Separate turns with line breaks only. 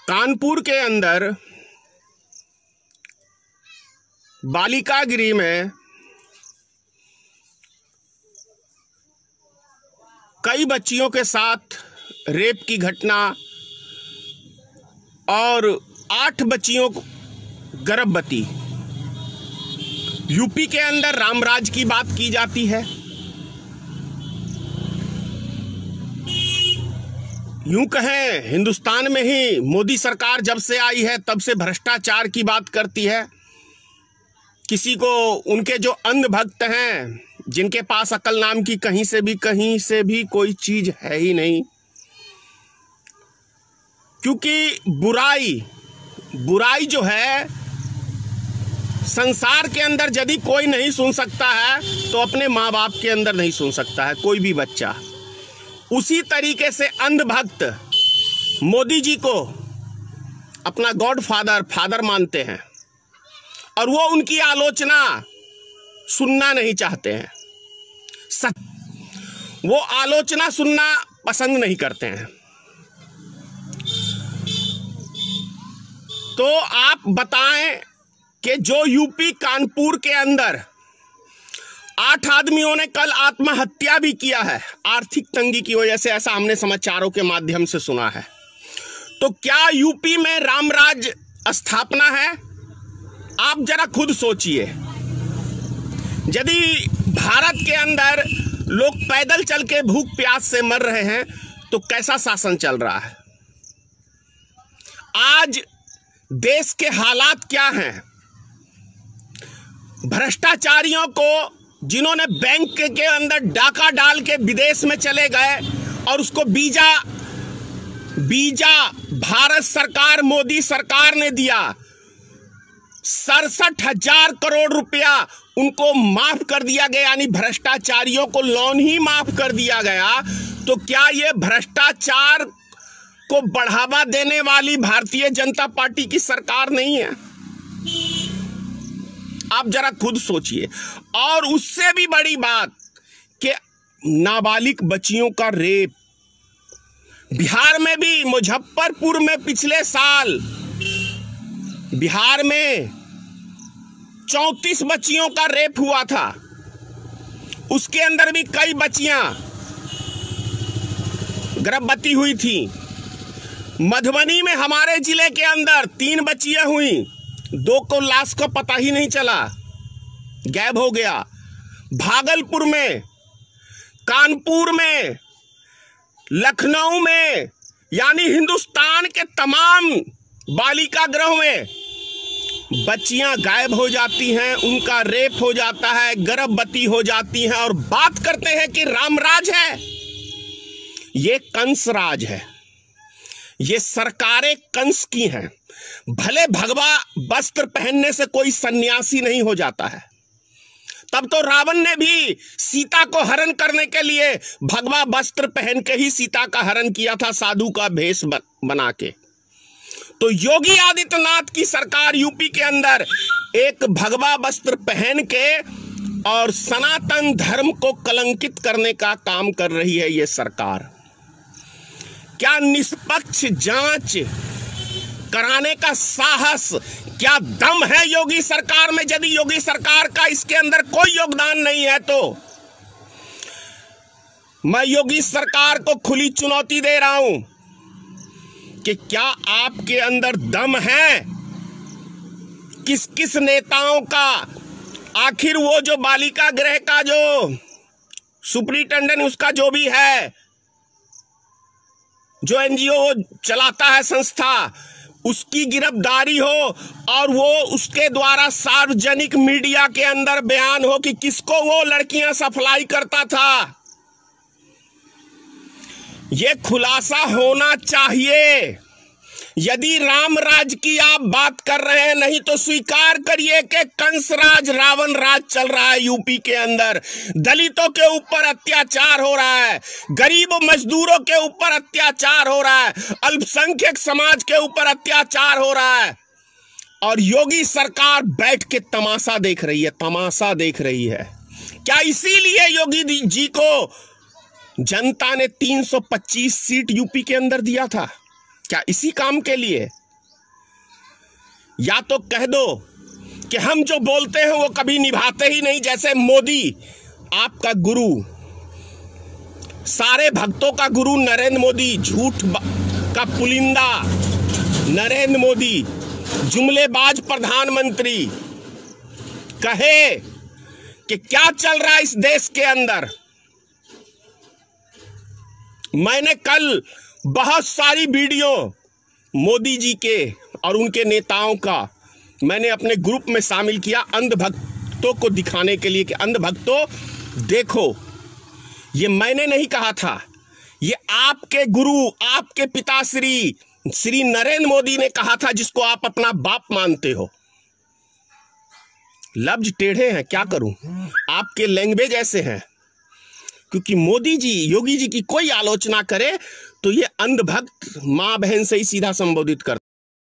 कानपुर के अंदर बालिका गृह में कई बच्चियों के साथ रेप की घटना और 8 बच्चियों को गर्भवती। यूपी के अंदर रामराज की बात की जाती है। यूं कहें हिंदुस्तान में ही मोदी सरकार जब से आई है तब से भ्रष्टाचार की बात करती है। किसी को उनके जो अंध भक्त हैं जिनके पास अकल नाम की कहीं से भी कोई चीज है ही नहीं, क्योंकि बुराई जो है संसार के अंदर यदि कोई नहीं सुन सकता है तो अपने माँ बाप के अंदर नहीं सुन सकता है कोई भी बच्चा। उसी तरीके से अंधभक्त मोदी जी को अपना गॉड फादर मानते हैं और वो उनकी आलोचना सुनना नहीं चाहते हैं। वो आलोचना सुनना पसंद नहीं करते हैं। तो आप बताएं कि जो यूपी कानपुर के अंदर 8 आदमियों ने कल आत्महत्या भी किया है आर्थिक तंगी की वजह से, ऐसा हमने समाचारों के माध्यम से सुना है। तो क्या यूपी में रामराज स्थापना है? आप जरा खुद सोचिए। यदि भारत के अंदर लोग पैदल चल के भूख प्यास से मर रहे हैं तो कैसा शासन चल रहा है? आज देश के हालात क्या हैं? भ्रष्टाचारियों को जिन्होंने बैंक के अंदर डाका डाल के विदेश में चले गए और उसको बीजा भारत सरकार मोदी सरकार ने दिया। 67,000 करोड़ रुपया उनको माफ कर दिया गया, यानी भ्रष्टाचारियों को लोन ही माफ कर दिया गया। तो क्या ये भ्रष्टाचार को बढ़ावा देने वाली भारतीय जनता पार्टी की सरकार नहीं है? आप जरा खुद सोचिए। और उससे भी बड़ी बात कि नाबालिग बच्चियों का रेप बिहार में भी, मुजफ्फरपुर में पिछले साल बिहार में 34 बच्चियों का रेप हुआ था। उसके अंदर भी कई बच्चियां गर्भवती हुई थी। मधुबनी में हमारे जिले के अंदर 3 बच्चियां हुई, 2 को लाश का पता ही नहीं चला, गायब हो गया। भागलपुर में, कानपुर में, लखनऊ में, यानी हिंदुस्तान के तमाम बालिका गृह में बच्चियां गायब हो जाती हैं, उनका रेप हो जाता है, गर्भवती हो जाती हैं और बात करते हैं कि रामराज है। ये कंस राज है। ये सरकारें कंस की हैं। भले भगवा वस्त्र पहनने से कोई सन्यासी नहीं हो जाता है। तब तो रावण ने भी सीता को हरण करने के लिए भगवा वस्त्र पहन के ही सीता का हरण किया था, साधु का भेष बना के। तो योगी आदित्यनाथ की सरकार यूपी के अंदर एक भगवा वस्त्र पहन के और सनातन धर्म को कलंकित करने का काम कर रही है ये सरकार। क्या निष्पक्ष जांच कराने का साहस, क्या दम है योगी सरकार में? यदि योगी सरकार का इसके अंदर कोई योगदान नहीं है तो मैं योगी सरकार को खुली चुनौती दे रहा हूं कि क्या आपके अंदर दम है? किस किस नेताओं का, आखिर वो जो बालिका गृह का जो सुपरिटेंडेंट उसका जो भी है, जो एनजीओ चलाता है संस्था, उसकी गिरफ्तारी हो और वो उसके द्वारा सार्वजनिक मीडिया के अंदर बयान हो कि किसको वो लड़कियां सप्लाई करता था। ये खुलासा होना चाहिए। यदि रामराज की आप बात कर रहे हैं, नहीं तो स्वीकार करिए कि कंस राज, रावण राज चल रहा है यूपी के अंदर। दलितों के ऊपर अत्याचार हो रहा है, गरीब मजदूरों के ऊपर अत्याचार हो रहा है, अल्पसंख्यक समाज के ऊपर अत्याचार हो रहा है और योगी सरकार बैठ के तमाशा देख रही है, तमाशा देख रही है। क्या इसीलिए योगी जी को जनता ने 325 सीट यूपी के अंदर दिया था? क्या इसी काम के लिए? या तो कह दो कि हम जो बोलते हैं वो कभी निभाते ही नहीं, जैसे मोदी आपका गुरु, सारे भक्तों का गुरु नरेंद्र मोदी, झूठ का पुलिंदा नरेंद्र मोदी, जुमलेबाज प्रधानमंत्री, कहे कि क्या चल रहा है इस देश के अंदर। मैंने कल बहुत सारी वीडियो मोदी जी के और उनके नेताओं का मैंने अपने ग्रुप में शामिल किया, अंधभक्तों को दिखाने के लिए कि अंधभक्तों देखो, ये मैंने नहीं कहा था, ये आपके गुरु, आपके पिताश्री श्री नरेंद्र मोदी ने कहा था, जिसको आप अपना बाप मानते हो। लफ्ज टेढ़े हैं, क्या करूं, आपके लैंग्वेज ऐसे हैं। क्योंकि मोदी जी, योगी जी की कोई आलोचना करे तो ये अंधभक्त मां बहन से ही सीधा संबोधित करते।